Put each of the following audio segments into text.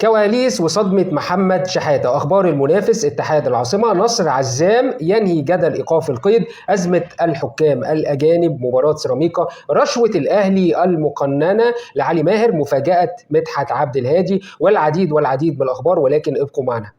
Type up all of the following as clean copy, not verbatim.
كواليس وصدمة محمد شحاتة، أخبار المنافس اتحاد العاصمة، نصر عزام ينهي جدل إيقاف القيد، أزمة الحكام الأجانب، مباراة سيراميكا، رشوة الأهلي المقننة لعلي ماهر، مفاجأة مدحت عبد الهادي، والعديد والعديد من الأخبار، ولكن ابقوا معنا.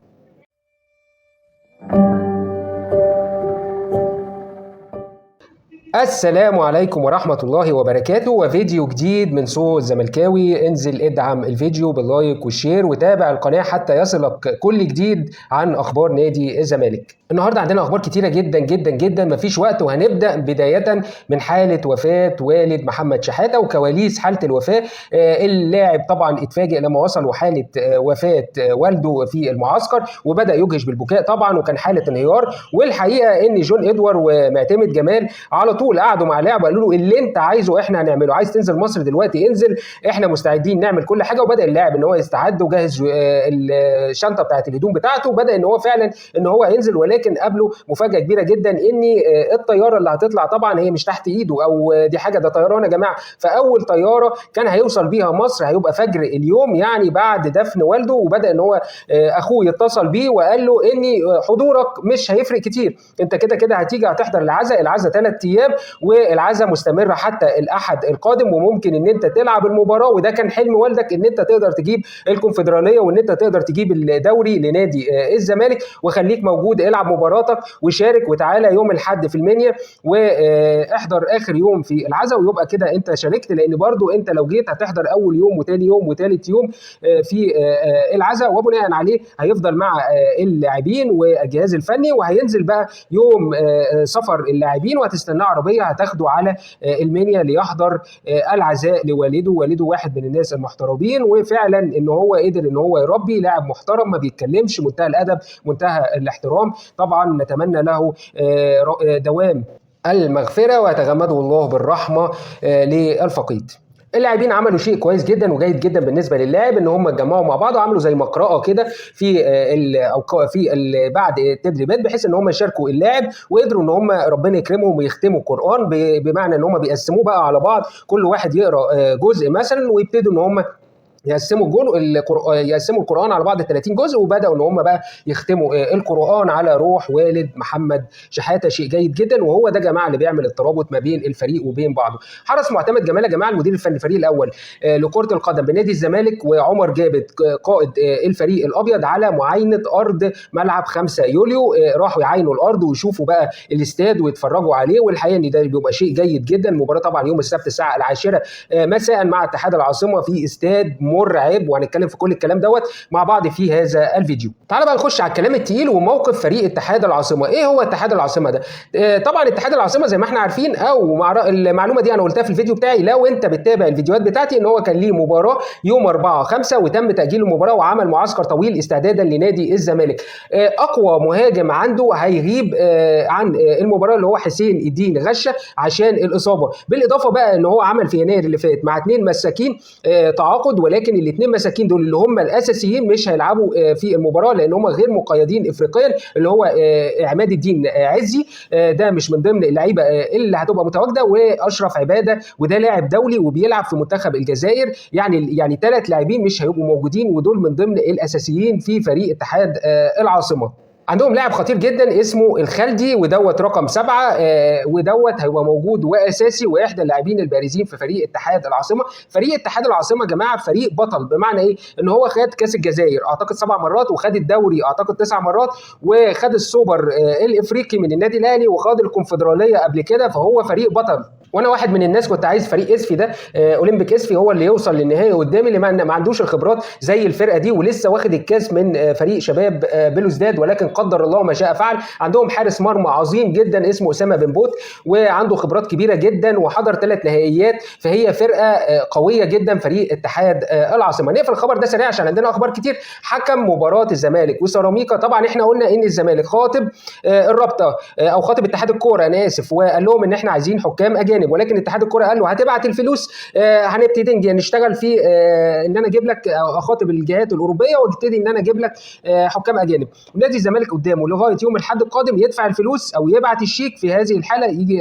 السلام عليكم ورحمة الله وبركاته، وفيديو جديد من صوت زملكاوي. انزل ادعم الفيديو باللايك والشير وتابع القناة حتى يصلك كل جديد عن أخبار نادي الزمالك. النهارده عندنا أخبار كتيرة جدا جدا جدا، مفيش وقت، وهنبدأ بداية من حالة وفاة والد محمد شحاتة وكواليس حالة الوفاة. اللاعب طبعا اتفاجئ لما وصلوا حالة وفاة والده في المعسكر، وبدأ يجهش بالبكاء طبعا، وكان حالة انهيار. والحقيقة ان جون ادوار ومعتمد جمال على طول قعدوا مع لاعب وقالوا له اللي انت عايزه احنا هنعمله، عايز تنزل مصر دلوقتي انزل، احنا مستعدين نعمل كل حاجه. وبدا اللاعب ان هو يستعد وجهز الشنطه بتاعت الهدوم بتاعته، وبدا ان هو فعلا ان هو ينزل. ولكن قبله مفاجاه كبيره جدا، ان الطياره اللي هتطلع طبعا هي مش تحت ايده، او دي حاجه، ده طيران يا جماعه. فاول طياره كان هيوصل بيها مصر هيبقى فجر اليوم، يعني بعد دفن والده. وبدا ان هو اخوه يتصل بيه وقال له ان حضورك مش هيفرق كتير، انت كده كده هتيجي هتحضر العزاء 3 ايام، والعزاء مستمره حتى الاحد القادم، وممكن ان انت تلعب المباراه. وده كان حلم والدك، ان انت تقدر تجيب الكونفدراليه وان انت تقدر تجيب الدوري لنادي الزمالك، وخليك موجود، العب مباراتك وشارك، وتعالى يوم الاحد في المنيا واحضر اخر يوم في العزاء، ويبقى كده انت شاركت. لان برضو انت لو جيت هتحضر اول يوم وتاني يوم وتالت يوم في العزاء، وبناء عليه هيفضل مع اللاعبين والجهاز الفني، وهينزل بقى يوم سفر اللاعبين، وهتستناه عربيه هتاخده على المنيا ليحضر العزاء لوالده. والده واحد من الناس المحترمين، وفعلا ان هو قدر ان هو يربي لاعب محترم ما بيتكلمش، منتهى الادب منتهى الاحترام. طبعا نتمنى له دوام المغفره ويتغمده الله بالرحمه للفقيد. اللاعبين عملوا شيء كويس جدا وجيد جدا بالنسبه للاعب، ان هم اتجمعوا مع بعض وعملوا زي مقرأه كده في بعد التدريبات، بحيث ان هم يشاركوا اللاعب، وقدروا ان هم ربنا يكرمهم ويختموا القرآن، بمعنى ان هم بيقسموه بقى على بعض، كل واحد يقرا جزء مثلا، ويبتدوا ان هم يقسموا القرآن على بعض 30 جزء، وبدأوا ان هم بقى يختموا القرآن على روح والد محمد شحاتة. شيء جيد جدا، وهو ده جماعه اللي بيعمل الترابط ما بين الفريق وبين بعضه. حرص معتمد جمال يا جماعه المدير الفني الفريق الاول لكرة القدم بنادي الزمالك، وعمر جابت قائد الفريق الابيض على معاينة ارض ملعب 5 يوليو. راحوا يعاينوا الارض ويشوفوا بقى الاستاد ويتفرجوا عليه، والحقيقه ان ده بيبقى شيء جيد جدا. المباراه طبعا يوم السبت الساعه 10 مساء مع اتحاد العاصمه في استاد مرعب، وهنتكلم في كل الكلام دوت مع بعض في هذا الفيديو. تعال بقى نخش على الكلام التقيل وموقف فريق اتحاد العاصمه. ايه هو اتحاد العاصمه ده؟ طبعا اتحاد العاصمه زي ما احنا عارفين، او المعلومه دي انا قلتها في الفيديو بتاعي لو انت بتتابع الفيديوهات بتاعتي، ان هو كان ليه مباراه يوم 4/5 وتم تاجيل المباراه، وعمل معسكر طويل استعدادا لنادي الزمالك. اقوى مهاجم عنده هيغيب عن المباراه اللي هو حسين الدين غشه عشان الاصابه. بالاضافه بقى ان هو عمل في يناير اللي فات مع 2 مساكين تعاقد، ولكن الاثنين مساكين دول اللي هم الاساسيين مش هيلعبوا في المباراه، لان هم غير مقيدين افريقيا، اللي هو عماد الدين عزي ده مش من ضمن اللعيبه اللي هتبقى متواجده، واشرف عباده وده لاعب دولي وبيلعب في منتخب الجزائر. يعني 3 لاعبين مش هيبقوا موجودين، ودول من ضمن الاساسيين في فريق اتحاد العاصمه. عندهم لاعب خطير جدا اسمه الخلدي، ودوت رقم 7، ودوت هيبقى موجود واساسي، واحدى اللاعبين البارزين في فريق اتحاد العاصمه. فريق اتحاد العاصمه يا جماعه فريق بطل، بمعنى ايه؟ ان هو خد كاس الجزائر اعتقد 7 مرات، وخد الدوري اعتقد 9 مرات، وخد السوبر الافريقي من النادي الاهلي، وخد الكونفدراليه قبل كده، فهو فريق بطل. وانا واحد من الناس كنت عايز فريق اسفي ده، اولمبيك اسفي، هو اللي يوصل للنهائي قدامي، اللي ما عندوش الخبرات زي الفرقه دي، ولسه واخد الكاس من فريق شباب بلوزداد، ولكن قدر الله ما شاء فعل. عندهم حارس مرمى عظيم جدا اسمه اسامه بن بوت، وعنده خبرات كبيره جدا، وحضر 3 نهائيات، فهي فرقه قويه جدا فريق اتحاد العاصمه. نقفل الخبر ده سريع عشان عندنا اخبار كتير. حكم مباراه الزمالك وسيراميكا، طبعا احنا قلنا ان الزمالك خاطب الرابطه او خاطب اتحاد الكوره، انا اسف، وقال لهم ان احنا عايزين حكام اجانب، ولكن اتحاد الكوره قال له هتبعت الفلوس، هنبتدي نشتغل في ان انا اجيب لك اخاطب الجهات الاوروبيه، وابتدي ان انا اجيب لك حكام اجانب. نادي الزمالك الزمالك قدامه لغايه يوم الاحد القادم يدفع الفلوس او يبعت الشيك. في هذه الحاله يجي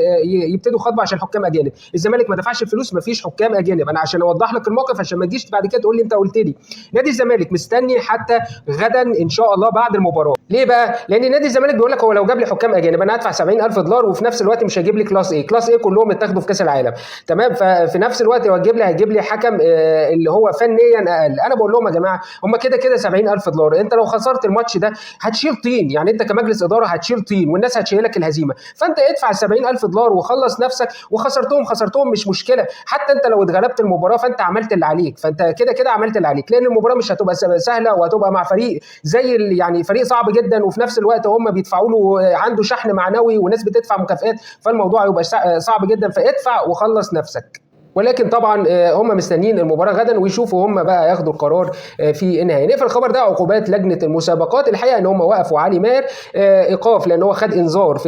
يبتدوا خطبه عشان حكام اجانب. الزمالك ما دفعش الفلوس، ما فيش حكام اجانب. انا عشان اوضح لك الموقف عشان ما تجيش بعد كده تقول لي انت قلت لي. نادي الزمالك مستني حتى غدا ان شاء الله بعد المباراه. ليه بقى؟ لان نادي الزمالك بيقول لك هو لو جاب لي حكام اجانب انا هدفع $70,000 وفي نفس الوقت مش هيجيب لي كلاس ايه. كلاس ايه كلهم اتاخدوا في كاس العالم، تمام؟ ففي نفس الوقت لو هيجيب لي حكم اللي هو فنيا اقل. انا بقول لهم يا جماعه هم كده كده $70,000. انت لو خسرت الماتش ده هتشيل طين، يعني انت كمجلس اداره هتشيل طين والناس هتشيلك الهزيمه. فانت ادفع $70,000 وخلص نفسك، وخسرتهم مش مشكله. حتى انت لو اتغلبت المباراه فانت عملت اللي عليك، فانت كده كده عملت اللي عليك، لان المباراه مش هتبقى سهله وهتبقى مع فريق زي يعني فريق صعب جدا، وفي نفس الوقت هم بيدفعوا له عنده شحن معنوي وناس بتدفع مكافئات، فالموضوع هيبقى صعب جدا. فادفع وخلص نفسك. ولكن طبعا هم مستنيين المباراه غدا ويشوفوا هم بقى ياخدوا القرار في النهايه. نقفل الخبر ده. عقوبات لجنه المسابقات، الحقيقه ان هم وقفوا علي ماهر ايقاف لان هو خد انذار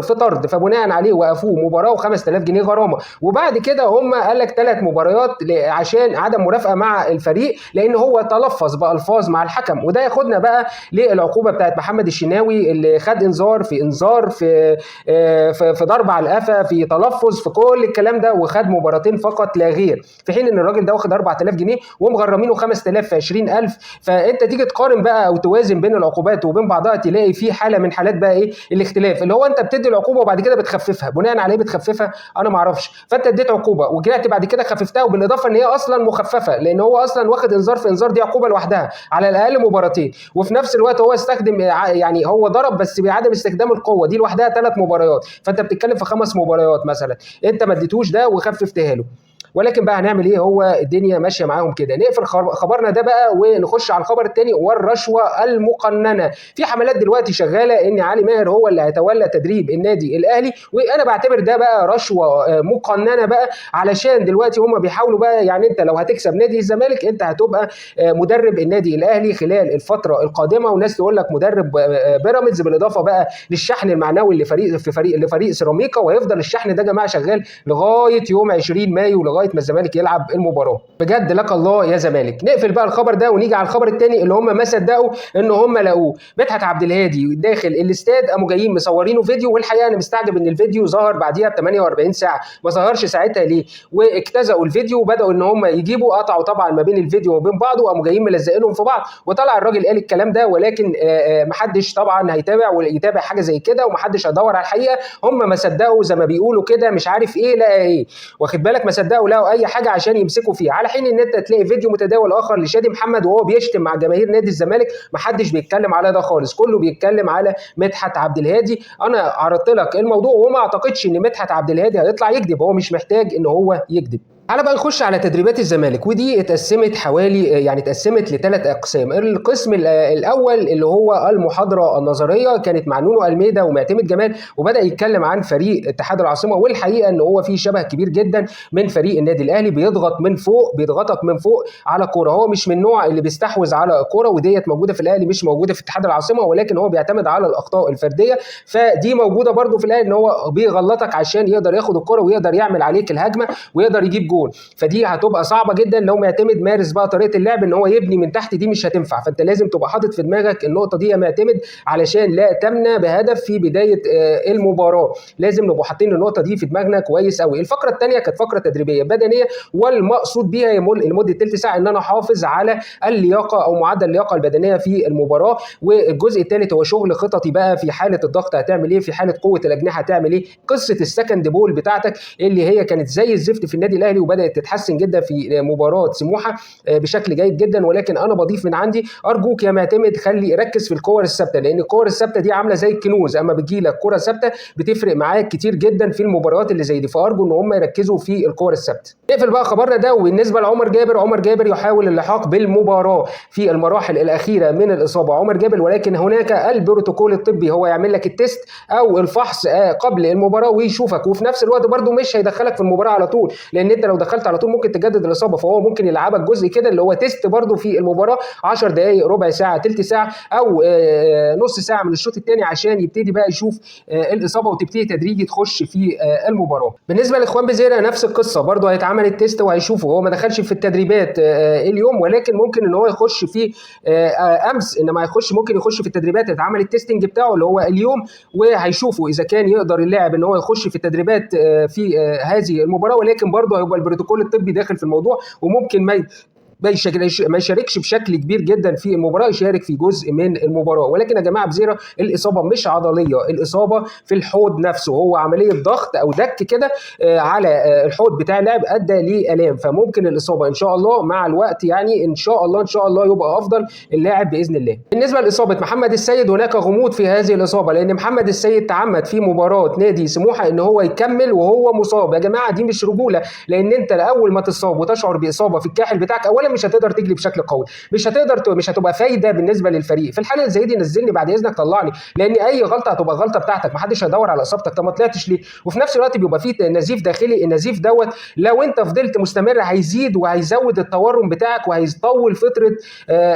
في طرد، فبناء عليه وقفوه مباراه و5000 جنيه غرامه. وبعد كده هم قال لك 3 مباريات عشان عدم مرافقه مع الفريق لان هو تلفظ بالفاظ مع الحكم. وده ياخدنا بقى للعقوبه بتاعت محمد الشناوي اللي خد انذار في ضرب على القفا، في تلفظ، في كل الكلام ده، وخد مباراتين فقط لا غير، في حين ان الراجل ده واخد 4000 جنيه ومغرمينه 5000 في 20000. فانت تيجي تقارن بقى او توازن بين العقوبات وبين بعضها تلاقي في حاله من حالات بقى ايه الاختلاف، اللي هو انت بتدي العقوبه وبعد كده بتخففها. بناء على ايه بتخففها؟ انا ما اعرفش. فانت اديت عقوبه ورجعت بعد كده خففتها، وبالاضافه ان هي اصلا مخففه لان هو اصلا واخد انذار في انذار، دي عقوبه لوحدها على الاقل مباراتين. وفي نفس الوقت هو استخدم يعني هو ضرب بس بعدم استخدام القوه، دي لوحدها 3 مباريات، فانت بتتكلم في 5 مباريات مثلا انت ما اديتوش ده وخففتها له. ولكن بقى هنعمل ايه؟ هو الدنيا ماشيه معاهم كده. نقفل خبرنا ده بقى ونخش على الخبر الثاني، والرشوه المقننه. في حملات دلوقتي شغاله ان علي ماهر هو اللي هيتولى تدريب النادي الاهلي، وانا بعتبر ده بقى رشوه مقننه بقى، علشان دلوقتي هم بيحاولوا بقى، يعني انت لو هتكسب نادي الزمالك انت هتبقى مدرب النادي الاهلي خلال الفتره القادمه، وناس تقول لك مدرب بيراميدز، بالاضافه بقى للشحن المعنوي لفريق سيراميكا. وهيفضل الشحن ده يا جماعه شغال لغايه يوم 20 مايو، لغايه ما الزمالك يلعب المباراه. بجد لك الله يا زمالك. نقفل بقى الخبر ده ونيجي على الخبر الثاني اللي هم ما صدقوا ان هم لقوه. مدحت عبد الهادي داخل الاستاد، قاموا جايين مصورينه فيديو، والحقيقه انا مستعجب ان الفيديو ظهر بعديها ب 48 ساعه، ما ظهرش ساعتها ليه؟ واجتزأوا الفيديو وبداوا ان هم يجيبوا، قطعوا طبعا ما بين الفيديو وبين بعضه، وقاموا جايين ملزقينهم في بعض. وطلع الراجل قال الكلام ده، ولكن محدش طبعا هيتابع ويتابع حاجه زي كده، ومحدش هيدور على الحقيقه. هم ما صدقوا زي ما بيقولوا كده، مش عارف ايه لا ايه، واخد بالك؟ ما صدقوا لقوا اي حاجه عشان يمسكوا فيها، على حين ان انت تلاقي فيديو متداول اخر لشادي محمد وهو بيشتم مع جماهير نادي الزمالك. ما حدش بيتكلم على ده خالص، كله بيتكلم على مدحت عبد الهادي. انا عرضت لك الموضوع وما اعتقدش ان مدحت عبد الهادي هيطلع يكذب، هو مش محتاج ان هو يكذب. تعالى بقى نخش على تدريبات الزمالك، ودي اتقسمت اتقسمت ل3 اقسام. القسم الاول اللي هو المحاضره النظريه كانت مع نونو الميدا ومعتمد جمال، وبدا يتكلم عن فريق اتحاد العاصمه، والحقيقه ان هو فيه شبه كبير جدا من فريق النادي الاهلي، بيضغطك من فوق على كوره. هو مش من النوع اللي بيستحوذ على الكوره، وديت موجوده في الاهلي مش موجوده في اتحاد العاصمه، ولكن هو بيعتمد على الاخطاء الفرديه. فدي موجوده برده في الاهلي، ان هو بيغلطك عشان يقدر ياخد الكوره ويقدر يعمل عليك الهجمه ويقدر يجيب جول. فدي هتبقى صعبه جدا لو معتمد مارس بقى طريقه اللعب ان هو يبني من تحت، دي مش هتنفع. فانت لازم تبقى حاطط في دماغك النقطه دي يا معتمد، علشان لا تمنى بهدف في بدايه المباراه. لازم نبقى حاطين النقطه دي في دماغنا كويس قوي. الفقره الثانيه كانت فقره تدريبيه بدنيه، والمقصود بيها لمده ثلث ساعه ان انا احافظ على اللياقه او معدل اللياقه البدنيه في المباراه. والجزء الثالث هو شغل خططي بقى، في حاله الضغط هتعمل ايه، في حاله قوه الاجنحه هتعمل ايه، قصه السكند بول بتاعتك اللي هي كانت زي الزفت في النادي الاهلي وبدات تتحسن جدا في مباراه سموحه بشكل جيد جدا. ولكن انا بضيف من عندي، ارجوك يا معتمد خلي ركز في الكور الثابته، لان الكور الثابته دي عامله زي الكنوز، اما بتجي لك كره ثابته بتفرق معاك كتير جدا في المباريات اللي زي دي. فارجو ان هم يركزوا في الكور الثابته. نقفل بقى خبرنا ده. وبالنسبه لعمر جابر، عمر جابر يحاول اللحاق بالمباراه في المراحل الاخيره من الاصابه. عمر جابر، ولكن هناك البروتوكول الطبي، هو يعمل لك التيست او الفحص قبل المباراه ويشوفك، وفي نفس الوقت برده مش هيدخلك في المباراه على طول، لان انت لو دخلت على طول ممكن تجدد الاصابه، فهو ممكن يلعبك جزء كده اللي هو تيست برده في المباراه 10 دقائق، ربع ساعه، ثلث ساعه، او نص ساعه من الشوط الثاني عشان يبتدي بقى يشوف الاصابه وتبتدي تدريجي تخش في المباراه. بالنسبه لاخوان بزيرة نفس القصه برده، هيتعمل التيست وهيشوفه. هو ما دخلش في التدريبات اليوم، ولكن ممكن ان هو يخش في امس، انما هيخش ممكن يخش في التدريبات، يتعمل التيستنج بتاعه اللي هو اليوم، وهيشوفوا اذا كان يقدر اللاعب ان هو يخش في التدريبات في هذه المباراه. ولكن برضه هيبقى البروتوكول الطبي داخل في الموضوع، وممكن ما يشاركش بشكل كبير جدا في المباراه، يشارك في جزء من المباراه. ولكن يا جماعه بزيرة الاصابه مش عضليه، الاصابه في الحوض نفسه، هو عمليه ضغط او دك كده على الحوض بتاع اللاعب ادى لالام، فممكن الاصابه ان شاء الله مع الوقت يعني ان شاء الله يبقى افضل اللاعب باذن الله. بالنسبه لاصابه محمد السيد، هناك غموض في هذه الاصابه، لان محمد السيد تعمد في مباراه نادي سموحه ان هو يكمل وهو مصاب. يا جماعه دي مش رجوله، لان انت اول ما تصاب وتشعر باصابه في الكاحل بتاعك، اولا مش هتقدر تجري بشكل قوي، مش هتبقى فايده بالنسبه للفريق. في الحاله اللي زي دي نزلني بعد اذنك، طلعني، لان اي غلطه هتبقى غلطه بتاعتك، محدش هيدور على اصابتك. طب ما طلعتش ليه؟ وفي نفس الوقت بيبقى فيه نزيف داخلي، النزيف دوت لو انت فضلت مستمر هيزيد وهيزود التورم بتاعك وهيطول فتره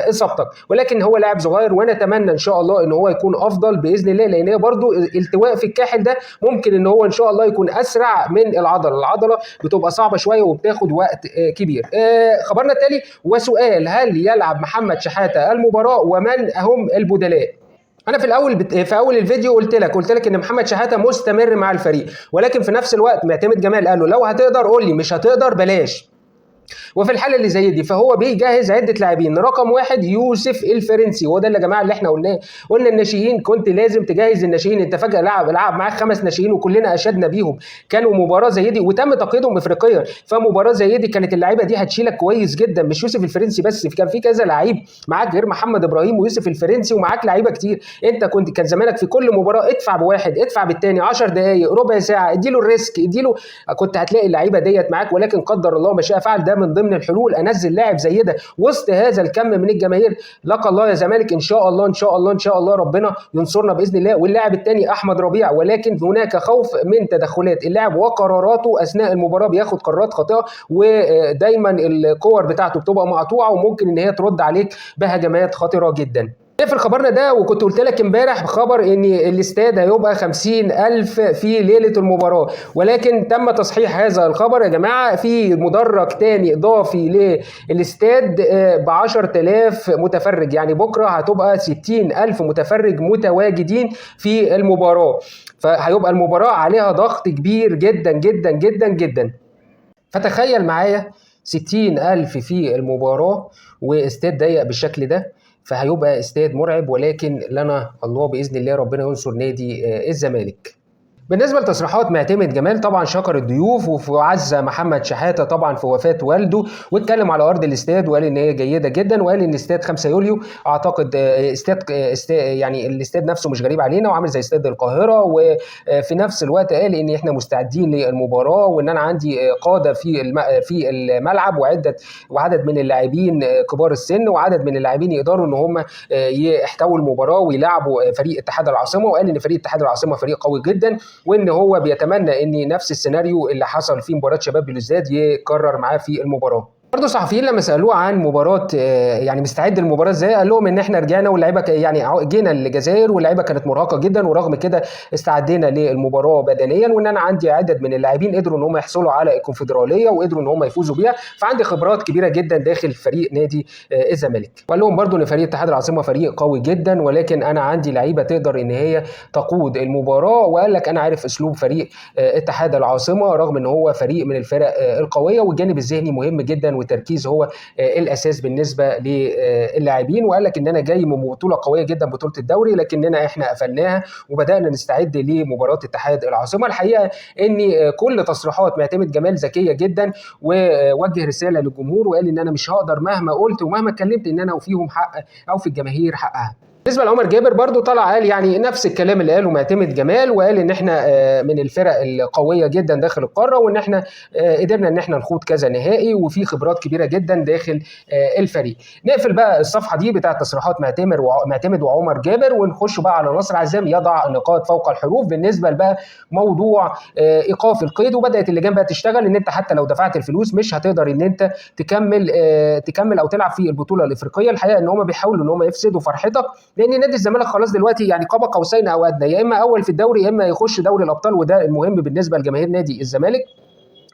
اصابتك. ولكن هو لاعب صغير، وانا اتمنى ان شاء الله ان هو يكون افضل باذن الله، لان هي برده التواء في الكاحل ده ممكن ان هو ان شاء الله يكون اسرع من العضله بتبقى صعبه شويه وبتاخد وقت كبير. خبرنا التالي وسؤال: هل يلعب محمد شحاته المباراه ومن هم البدلاء؟ انا في اول الفيديو قلت لك ان محمد شحاته مستمر مع الفريق، ولكن في نفس الوقت معتمد جمال قال له لو هتقدر قول لي، مش هتقدر بلاش. وفي الحاله اللي زي دي فهو بيجهز عده لاعبين. رقم واحد يوسف الفرنسي، وده اللي يا جماعه اللي احنا قلنا الناشئين، كنت لازم تجهز الناشئين. انت فجاه لعب معاك 5 ناشئين وكلنا اشدنا بيهم، كانوا مباراه زي دي وتم تقييدهم افريقيا، فمباراه زي دي كانت اللعيبه دي هتشيلك كويس جدا. مش يوسف الفرنسي بس، كان في كذا لعيب معاك غير محمد ابراهيم ويوسف الفرنسي، ومعاك لعيبه كتير. انت كان زمانك في كل مباراه ادفع بواحد، ادفع بالثاني 10 دقائق، ربع ساعه، اديله الريسك، كنت هتلاقي اللعيبه ديت معاك. ولكن قدر الله ما شاء فعل، ده من ضمن الحلول انزل لاعب زي ده وسط هذا الكم من الجماهير. لقى الله يا زمالك، ان شاء الله ربنا ينصرنا باذن الله. واللاعب الثاني احمد ربيع، ولكن هناك خوف من تدخلات اللاعب وقراراته اثناء المباراه، بياخد قرارات خاطئه، ودايما الكور بتاعته بتبقى مقطوعه، وممكن ان هي ترد عليك بهجمات خطيره جدا. في خبرنا ده، وكنت قلت لك امبارح بخبر ان الاستاد هيبقى 50,000 في ليله المباراه، ولكن تم تصحيح هذا الخبر يا جماعه. في مدرج تاني اضافي للاستاد ب 10,000 متفرج، يعني بكره هتبقى 60,000 متفرج متواجدين في المباراه، فهيبقى المباراه عليها ضغط كبير جدا جدا جدا جدا. فتخيل معايا 60,000 في المباراه واستاد ضيق بالشكل ده، فهيبقى استاد مرعب. ولكن لنا الله باذن الله، ربنا ينصر نادي الزمالك. بالنسبه لتصريحات معتمد جمال، طبعا شكر الضيوف وعزى محمد شحاته طبعا في وفاه والده، واتكلم على ارض الاستاد وقال ان هي جيده جدا، وقال ان استاد 5 يوليو اعتقد يعني الاستاد نفسه مش غريب علينا وعامل زي استاد القاهره. وفي نفس الوقت قال ان احنا مستعدين للمباراه، وان انا عندي قاده في الملعب وعدد من اللاعبين كبار السن، وعدد من اللاعبين يقدروا ان هم يحتووا المباراه ويلعبوا فريق اتحاد العاصمه. وقال ان فريق اتحاد العاصمه فريق قوي جدا، وان هو بيتمنى ان نفس السيناريو اللي حصل في مباراه شباب بلوزداد يكرر معاه في المباراه. برضه صحفيين لما سالوه عن مباراه يعني مستعد للمباراه ازاي، قال لهم ان احنا رجعنا واللعيبه يعني جينا الجزائر واللعيبه كانت مرهقه جدا، ورغم كده استعدينا للمباراه بدنيا، وان انا عندي عدد من اللاعبين قدروا ان هم يحصلوا على الكونفدراليه وقدروا ان هم يفوزوا بيها، فعندي خبرات كبيره جدا داخل فريق نادي الزمالك. وقال لهم برضه ان فريق اتحاد العاصمه فريق قوي جدا، ولكن انا عندي لعيبه تقدر ان هي تقود المباراه. وقال لك انا عارف اسلوب فريق اتحاد العاصمه، رغم ان هو فريق من الفرق القويه، والجانب الذهني مهم جدا، والتركيز هو الاساس بالنسبه للاعبين. وقال لك ان انا جاي من بطوله قويه جدا، بطوله الدوري، لكننا احنا قفلناها وبدانا نستعد لمباراه اتحاد العاصمه. الحقيقه ان كل تصريحات معتمد جمال ذكيه جدا، ووجه رساله للجمهور وقال ان انا مش هقدر مهما قلت ومهما اتكلمت ان انا اوفيهم حق او في الجماهير حقها. بالنسبه لعمر جابر برضو طلع قال يعني نفس الكلام اللي قاله معتمد جمال، وقال ان احنا من الفرق القويه جدا داخل القاره، وان احنا قدرنا ان احنا نخوض كذا نهائي وفي خبرات كبيره جدا داخل الفريق. نقفل بقى الصفحه دي بتاعه تصريحات معتمد وعمر جابر، ونخش بقى على ناصر عزام يضع نقاط فوق الحروف بالنسبه بقى موضوع ايقاف القيد. وبدات اللجان بقى تشتغل ان انت حتى لو دفعت الفلوس مش هتقدر ان انت تكمل او تلعب في البطوله الافريقيه. الحقيقه ان هم بيحاولوا ان هم يفسدوا فرحتك، لان نادي الزمالك خلاص دلوقتي يعني قاب قوسين او ادنى، يا اما اول في الدوري يا اما يخش دوري الابطال، وده المهم بالنسبه لجماهير نادي الزمالك.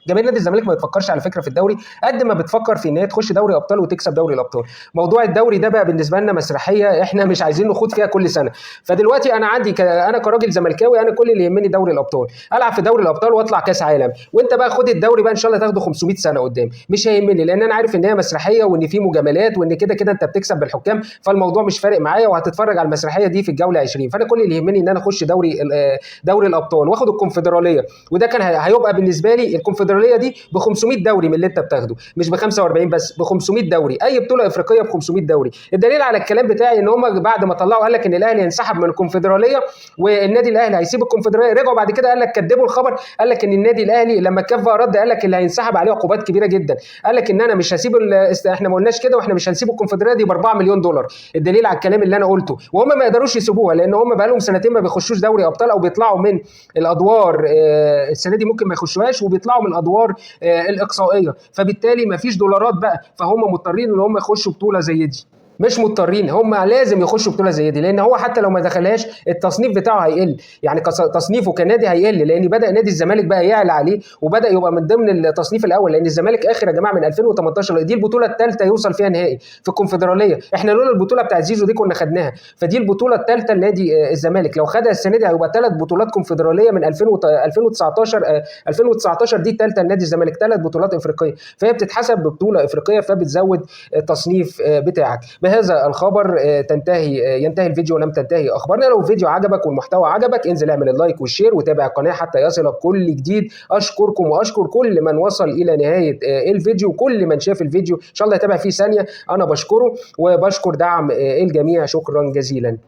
جماهير نادي الزمالك ما بتفكرش على فكره في الدوري قد ما بتفكر في ان هي تخش دوري ابطال وتكسب دوري الابطال. موضوع الدوري ده بقى بالنسبه لنا مسرحيه احنا مش عايزين نخوض فيها كل سنه. فدلوقتي انا عندي انا كراجل زملكاوي انا كل اللي يهمني دوري الابطال، العب في دوري الابطال واطلع كاس عالم، وانت بقى خد الدوري بقى ان شاء الله تاخده 500 سنه قدام، مش هيهمني لان انا عارف ان هي مسرحيه وان في مجاملات وان كده كده انت بتكسب بالحكام، فالموضوع مش فارق معايا وهتتفرج على المسرحيه دي في الجوله 20. فانا كل اللي يهمني ان انا اخش دوري الابطال واخد الكونفدراليه، وده كان هيبقى بالنسبه لي الكونفدراليه دي ب 500 دوري من اللي انت بتاخده، مش ب 45 بس، ب 500 دوري، اي بطوله افريقيه ب 500 دوري. الدليل على الكلام بتاعي ان هم بعد ما طلعوا قال لك ان الاهلي هينسحب من الكونفدراليه والنادي الاهلي هيسيب الكونفدراليه، رجعوا بعد كده قال لك كدبوا الخبر، قال لك ان النادي الاهلي لما الكاف رد قال لك اللي هينسحب عليه عقوبات كبيره جدا، قال لك ان انا مش هسيب احنا ما قلناش كده واحنا مش هنسيب الكونفدراليه دي ب 4 مليون دولار. الدليل على الكلام اللي انا قلته، وهم ما يقدروش يسيبوها لان هم بقى لهم سنتين ما بيخشوش دوري ابطال او بيطلعوا من الادوار، السنه دي ممكن ما يخشوهاش وبيطلعوا من الادوار الاقصائيه، فبالتالي مفيش دولارات بقى، فهم مضطرين ان هم يخشوا بطوله زي دي. مش مضطرين، هم لازم يخشوا بطوله زي دي، لان هو حتى لو ما دخلهاش التصنيف بتاعه هيقل، يعني تصنيفه كنادي هيقل، لان بدا نادي الزمالك بقى يعلى عليه وبدا يبقى من ضمن التصنيف الاول، لان الزمالك اخر يا جماعه من 2018 دي البطوله الثالثه يوصل فيها نهائي في الكونفدراليه، احنا لولا البطوله بتاعت زيزو دي كنا خدناها، فدي البطوله الثالثه لنادي الزمالك، لو خدها السنه دي هيبقى 3 بطولات كونفدراليه من 2019 دي الثالثه لنادي الزمالك، 3 بطولات افريقيه، فهي بتتحسب ببطوله افريقيه فبتزود التصنيف بتاعك. بهذا الخبر ينتهي الفيديو ولم تنتهي اخبارنا. لو الفيديو عجبك والمحتوى عجبك انزل اعمل اللايك والشير وتابع القناه حتى يصلك كل جديد. اشكركم واشكر كل من وصل الى نهايه الفيديو، كل من شاف الفيديو ان شاء الله يتابع فيه ثانيه انا بشكره، وبشكر دعم الجميع. شكرا جزيلا.